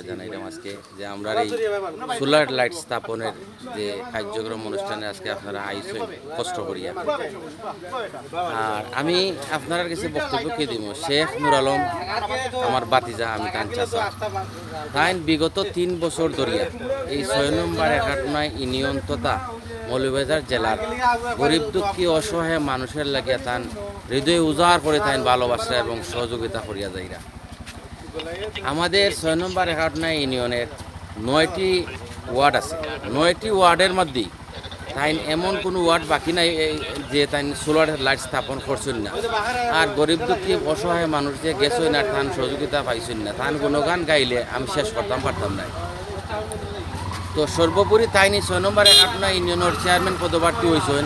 জানাইলাম আজকে যে আমরা এই সোলার লাইট স্থাপনের যে কার্যক্রম অনুষ্ঠানে আজকে আপনারা আইসেন কষ্ট করিয়া। আর আমি আপনার কাছে বক্তব্য কে দিব, শেখ নুর আলম আমার বাতিজা, আমি তান চাচা। তাই বিগত 3 বছর ধরিয়া এই 6 নম্বর একাটনায় ইউনিয়ন তথা মৌলভীবাজার জেলার গরিব দুঃখী অসহায় মানুষের লাগিয়া তান হৃদয় উজাড় করে তাই ভালোবাসা এবং সহযোগিতা করিয়া যাইরা। আমাদের 6 নম্বর একাটনা ইউনিয়নের 9টি ওয়ার্ড আছে। 9টি ওয়ার্ডের মধ্যে তাই এমন কোনো ওয়ার্ড বাকি নাই যে তাই সোলার লাইট স্থাপন করছেন না। আর গরিব দুঃখী অসহায় মানুষ যে গেছই না, তান সহযোগিতা পাইছেন না, তান গুণগান গাইলে আমি শেষ করতাম পারতাম না। তো সর্বোপরি তাইনি 6 নম্বর একাটনা ইউনিয়নের চেয়ারম্যান পদপ্রার্থী হয়েছেন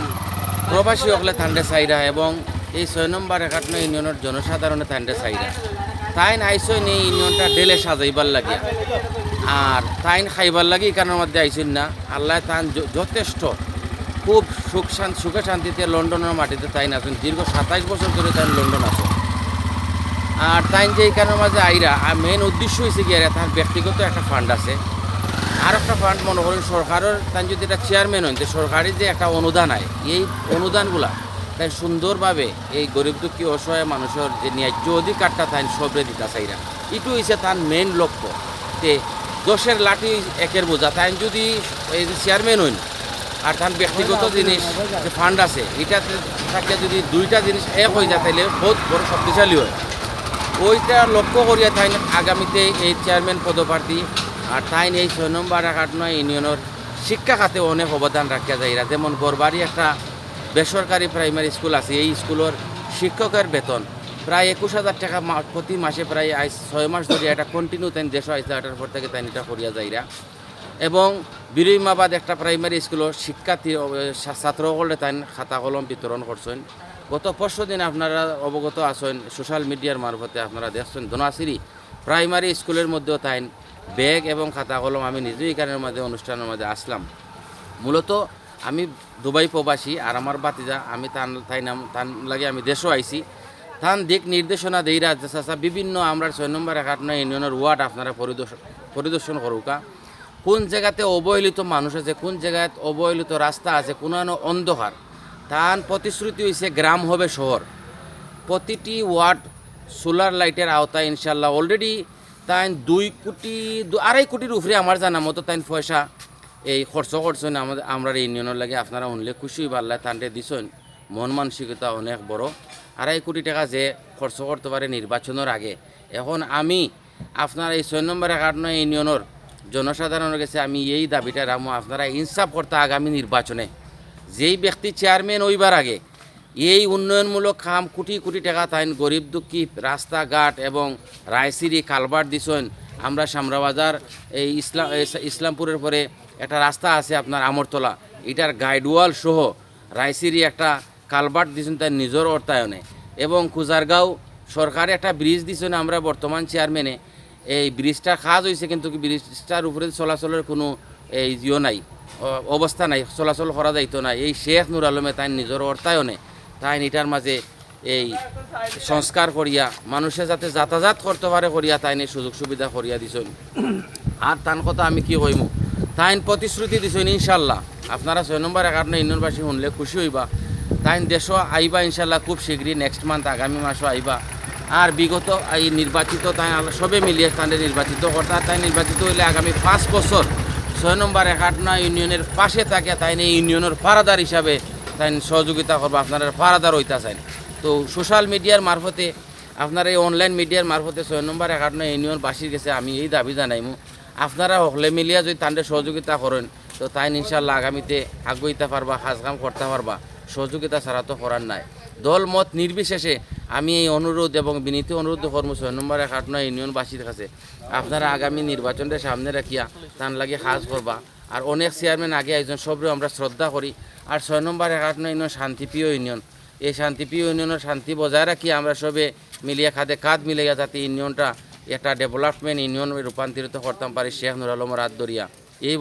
প্রবাসী হকলে থান্ডে সাইরা, এবং এই 6 নম্বর একাটনা ইউনিয়নের জনসাধারণে থান্ডে সাইরা। তাইন আইসইন এই ইউনিয়নটা ডেলে সাজাইবার লাগে, আর তাইন খাইবার লাগে এই কারণের মধ্যে আইসেন না। আল্লাহ তান যথেষ্ট খুব সুখে শান্তিতে লন্ডনের মাটিতে তাইন আছেন। দীর্ঘ 27 বছর ধরে তাইন লন্ডন আছে। আর তাইন যে এই কারণের মাঝে আইরা মেন উদ্দেশ্য হয়েছে গিয়ে তার ব্যক্তিগত একটা ফান্ড আছে, আর একটা ফান্ড মনে করেন সরকারের। তাই যদি এটা চেয়ারম্যান হন, সরকারি যে একটা অনুদান হয়, এই অনুদানগুলা তাই সুন্দরভাবে এই গরিব দুঃখী অসহায় মানুষের যে ন্যায্য অধিকারটা তাই সবরে দিতে চাইরা। এটু হয়েছে তার মেইন লক্ষ্য। তে 10-এর লাঠি 1-এর বোঝা। তাই যদি এই যে চেয়ারম্যান হইন আর তার ব্যক্তিগত জিনিস যে ফান্ড আছে, এটাতে থাকলে যদি 2টা জিনিস এক হয়ে যায় তাহলে বহুত বড় শক্তিশালী হয়। ওইটা লক্ষ্য করিয়া তাই আগামীতে এই চেয়ারম্যান পদপ্রার্থী। আর তাই এই 6 নম্বর একাটনা ইউনিয়নের শিক্ষা খাতে অনেক অবদান রাখিয়া যাইরা। যেমন গড়বাড়ি একটা বেসরকারি প্রাইমারি স্কুল আছে, এই স্কুলের শিক্ষকের বেতন প্রায় 21,000 টাকা প্রতি মাসে, প্রায় 6 মাস ধরে এটা কন্টিনিউ তাই 150 টাকার পর থেকে তাই এটা করিয়া যাইরা। এবং বিরইমাবাদ একটা প্রাইমারি স্কুলের শিক্ষার্থী ছাত্রসকলে তাই খাতা কলম বিতরণ করছেন। গত 5 দিন আপনারা অবগত আছেন, সোশ্যাল মিডিয়ার মারফতে আপনারা দেখছেন ধনাশিরি প্রাইমারি স্কুলের মধ্যেও তাই ব্যাগ এবং খাতা কলম। আমি নিজেই এখানের মধ্যে অনুষ্ঠানের মধ্যে আসলাম। মূলত আমি দুবাই প্রবাসী, আর আমার বাতিজা আমি তান লাগে আমি দেশও আইছি। তান দিক নির্দেশনা দেই রাজ্যশাসা বিভিন্ন আমরা 6 নম্বর একাটনা ইউনিয়নের ওয়ার্ড আপনারা পরিদর্শন করুকা। কোন জায়গাতে অবহেলিত মানুষ আছে, কোন জায়গায় অবহেলিত রাস্তা আছে, কোন অন্ধকার। তান প্রতিশ্রুতি হয়েছে গ্রাম হবে শহর। প্রতিটি ওয়ার্ড সোলার লাইটের আওতায় ইনশাল্লাহ অলরেডি তাই 2.5 কোটির উপরে আমার জানা মতো তাই পয়সা এই খরচ করছেন আমরা ইউনিয়নের লাগে। আপনারা শুনলে খুশি পাল্লা তান্ডে দিছেন, মন মানসিকতা অনেক বড়। 2.5 কোটি টাকা যে খরচ করতে পারে নির্বাচনের আগে। এখন আমি আপনার এই 6 নম্বর একাটনা ইউনিয়নের জনসাধারণের কাছে আমি এই দাবিটা রাখবো, আপনারা ইনসাফ করতে আগামী নির্বাচনে যেই ব্যক্তি চেয়ারম্যান হইবার আগে এই উন্নয়নমূলক কাম কোটি কোটি টাকা তাই গরিব দুঃখী রাস্তাঘাট এবং রায়সিরি কালভার্ট দিছেন। আমরা শামরাবাজার এই ইসলামপুরের পরে একটা রাস্তা আছে আপনার আমরতলা, এটার গাইডওয়াল সহ রায়সিরি একটা কালভার্ট দিয়েছেন তার নিজের অর্থায়নে। এবং কুজারগাঁও সরকারে একটা ব্রিজ দিয়েছেন আমরা বর্তমান চেয়ারম্যানে। এই ব্রিজটার কাজ হয়েছে, কিন্তু ব্রিজটার উপরে চলাচলের কোনো এই নাই, অবস্থা নাই, চলাচল করা যাইতো না। এই শেখ নুর আলমে তাই নিজের অর্থায়নে তাই এটার মাঝে এই সংস্কার করিয়া মানুষে যাতে যাতায়াত করতে পারে করিয়া তাই সুযোগ সুবিধা করিয়া দিছেন। আর তান কথা আমি কি কইমু, তাই প্রতিশ্রুতি দিছেন ইনশাল্লাহ। আপনারা 6 নম্বর একাটনা ইউনিয়নবাসী শুনলে খুশি হইবা। তাই দেশও আইবা ইনশাল্লাহ খুব শীঘ্রই, নেক্সট মান্থ আগামী মাসও আইবা। আর বিগত এই নির্বাচিত তাই সবে মিলিয়ে তাদের নির্বাচিত করতে, তাই নির্বাচিত হইলে আগামী 5 বছর 6 নম্বর একাটনা ইউনিয়নের পাশে থাকে তাই এই ইউনিয়নের পাহারাদার হিসাবে তাই সহযোগিতা করবো। আপনারা পাহারাদার হইতে চান তো সোশ্যাল মিডিয়ার মারফতে, আপনারা এই অনলাইন মিডিয়ার মারফতে 6 নম্বর একাটনা ইউনিয়নবাসীর কাছে আমি এই দাবি জানাইমু, আপনারা হলে মিলিয়া যদি তাদের সহযোগিতা করেন তো তাই ইনশাল্লাহ আগামীতে আগুইতে পারবা, কাজকাম করতে পারবা। সহযোগিতা ছাড়া তো করার নাই। দল মত নির্বিশেষে আমি এই অনুরোধ এবং বিনীত অনুরোধ করবো 6 নম্বর একাটনা ইউনিয়নবাসীর কাছে, আপনারা আগামী নির্বাচনটা সামনে রাখিয়া তার লাগে কাজ করবা। আর অনেক চেয়ারম্যান আগে একজন সবরে আমরা শ্রদ্ধা করি। আর 6 নম্বর একাটনা ইউনিয়ন শান্তিপ্রিয় ইউনিয়ন, এই শান্তিপ্রিয় ইউনিয়নের শান্তি বজায় রাখি আমরা সবে মিলিয়া কাঁধ মিলিয়া যাতে ইউনিয়নটা একটা ডেভেলপমেন্ট ইউনিয়ন রূপান্তরিত করতাম পারি শেখ নুর আলমের হাত ধরিয়া। এই